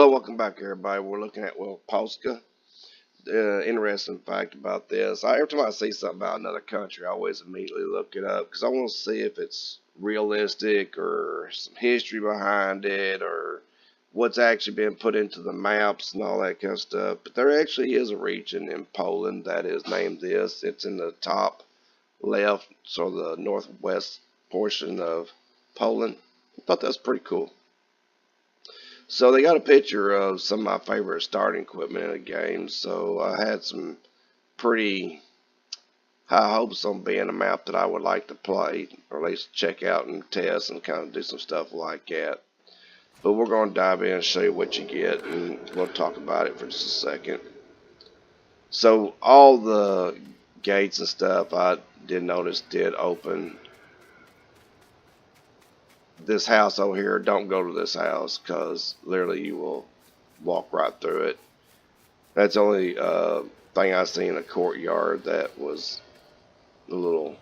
Hello, welcome back, everybody. We're looking at Weilkoposka. Interesting fact about this: every time I see something about another country, I always immediately look it up because I want to see if it's realistic or some history behind it or what's actually been put into the maps and all that kind of stuff. But there actually is a region in Poland that is named this. It's in the top left, so the northwest portion of Poland. I thought that's pretty cool. So they got a picture of some of my favorite starting equipment in the game. So I had some pretty high hopes on being a map that I would like to play, or at least check out and test and kind of do some stuff like that. But we're going to dive in and show you what you get, and we'll talk about it for just a second. So all the gates and stuff I did notice did open. This house over here, don't go to this house because literally you will walk right through it. That's the only thing I see in a courtyard that was a little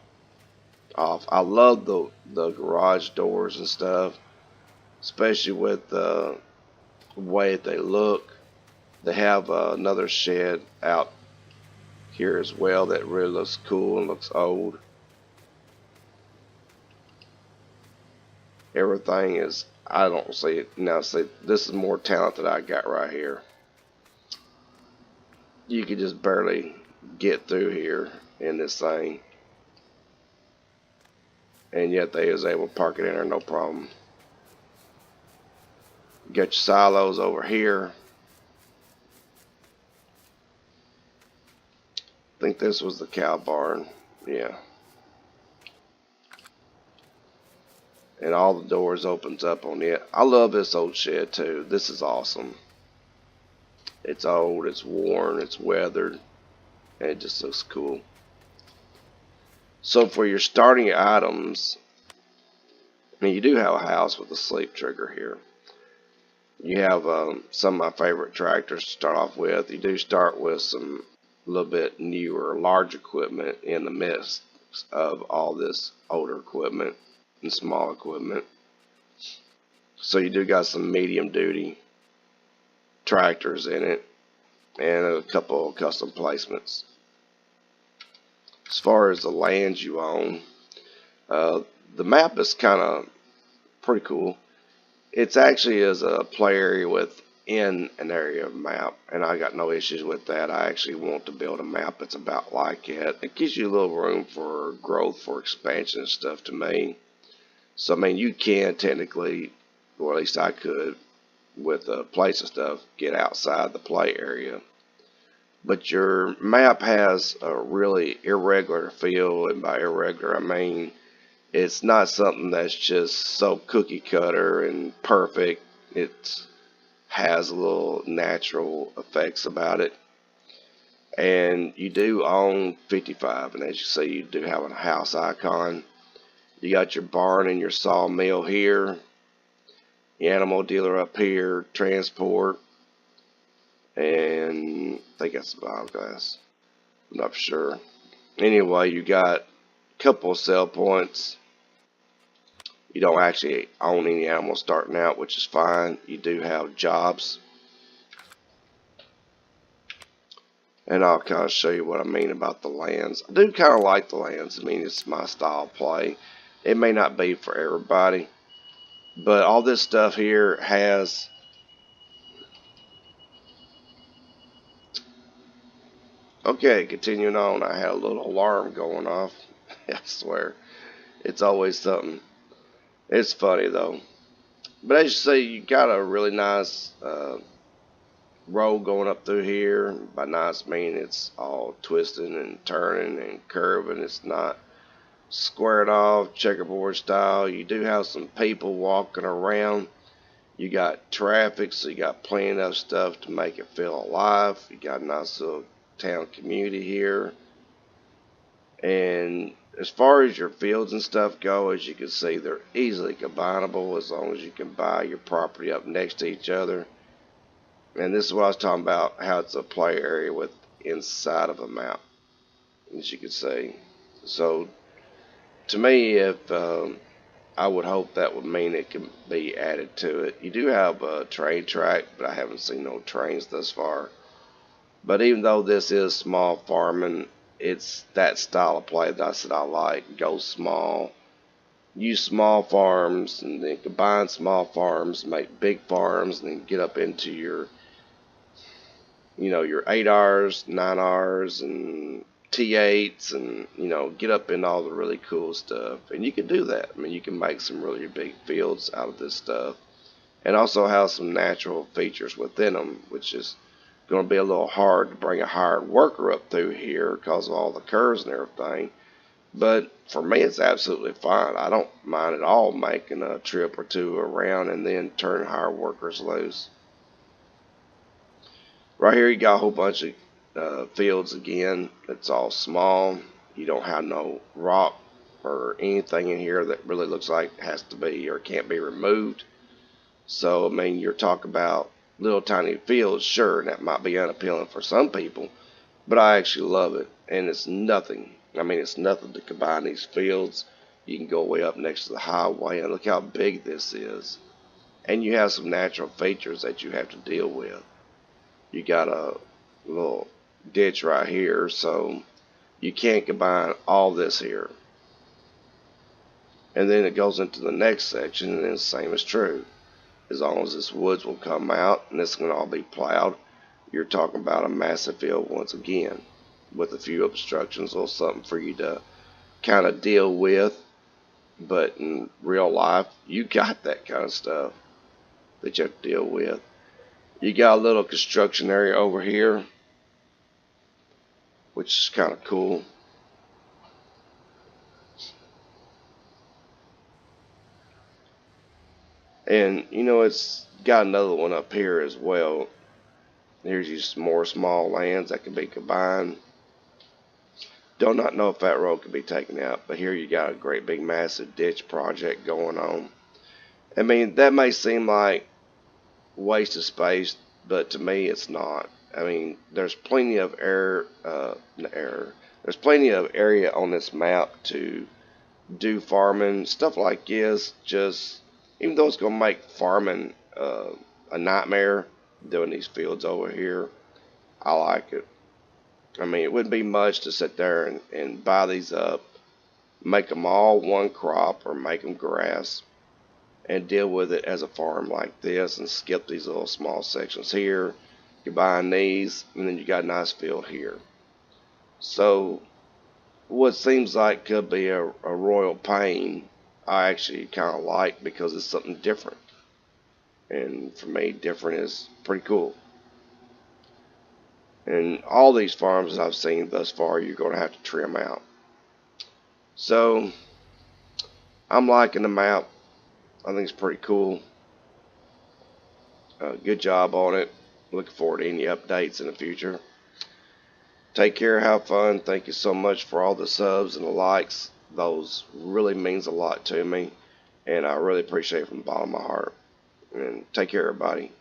off. I love the garage doors and stuff, especially with the way they look. They have another shed out here as well that really looks cool and looks old. Everything is, I don't see it now. See, this is more talent that I got right here. You could just barely get through here in this thing, and yet they was able to park it in there no problem. You got your silos over here. I think this was the cow barn, yeah. And all the doors opens up on it. I love this old shed too. This is awesome. It's old, it's worn, it's weathered, and it just looks cool. So for your starting items, I mean, you do have a house with a sleep trigger here. You have some of my favorite tractors to start off with. You do start with some little bit newer, large equipment in the midst of all this older equipment and small equipment. So you do got some medium duty tractors in it and a couple of custom placements. As far as the lands you own, the map is kind of pretty cool. It's actually is a play area within an area of map, and I got no issues with that. I actually want to build a map that's about like it. It gives you a little room for growth, for expansion and stuff to me. So I mean, you can technically, or at least I could, with the place and stuff, get outside the play area. But your map has a really irregular feel, and by irregular I mean it's not something that's just so cookie cutter and perfect. It has a little natural effects about it. And you do own 55, and as you see, you do have a house icon. You got your barn and your sawmill here, the animal dealer up here, transport, and I think that's biogas. I'm not sure. Anyway, you got a couple of sell points. You don't actually own any animals starting out, which is fine. You do have jobs. And I'll kind of show you what I mean about the lands. I do kind of like the lands. I mean, it's my style of play. It may not be for everybody, but all this stuff here has okay, continuing on, I had a little alarm going off. I swear, it's always something. It's funny though. But as you see, you got a really nice road going up through here. By nice, I mean it's all twisting and turning and curving. It's not squared off, checkerboard style. You do have some people walking around. You got traffic, so you got plenty of stuff to make it feel alive. You got a nice little town community here. And as far as your fields and stuff go, as you can see, they're easily combinable as long as you can buy your property up next to each other. And this is what I was talking about, how it's a play area with inside of a map, as you can see. So to me, if I would hope that would mean it can be added to it. You do have a train track, but I haven't seen no trains thus far. But even though this is small farming, it's that style of play that I said I like. Go small, use small farms, and then combine small farms, make big farms, and then get up into your, your 8Rs, 9Rs, and T8s, and get up in all the really cool stuff. And you can do that. I mean, you can make some really big fields out of this stuff, and also have some natural features within them, which is going to be a little hard to bring a hired worker up through here because of all the curves and everything. But for me, it's absolutely fine. I don't mind at all making a trip or two around and then turn hired workers loose. Right here, you got a whole bunch of fields again. It's all small. You don't have no rock or anything in here that really looks like it has to be or can't be removed. So, I mean, you're talking about little tiny fields. Sure, that might be unappealing for some people, but I actually love it, and it's nothing. I mean, it's nothing to combine these fields. You can go way up next to the highway, and look how big this is. And you have some natural features that you have to deal with. You got a little ditch right here, so you can't combine all this here. And then it goes into the next section, and then the same is true. As long as this woods will come out, and this is going to all be plowed, you're talking about a massive field once again, with a few obstructions or something for you to kind of deal with. But in real life, you got that kind of stuff that you have to deal with. You got a little construction area over here, which is kind of cool. And it's got another one up here as well. Here's just more small lands that can be combined. Do not know if that road could be taken out, but here you got a great big massive ditch project going on. I mean, that may seem like waste of space, but to me it's not. I mean, there's plenty of there's plenty of area on this map to do farming, stuff like this. Just even though it's gonna make farming a nightmare, doing these fields over here, I like it. I mean, it wouldn't be much to sit there and buy these up, make them all one crop or make them grass, and deal with it as a farm like this and skip these little small sections here. You're buying these, and then you got a nice field here. So, what seems like could be a royal pain, I actually kind of like because it's something different. And for me, different is pretty cool. And all these farms I've seen thus far, you're going to have to trim out. So, I'm liking the map. I think it's pretty cool. Good job on it. Looking forward to any updates in the future. Take care, have fun. Thank you so much for all the subs and the likes. Those really means a lot to me, and I really appreciate it from the bottom of my heart. And take care, everybody.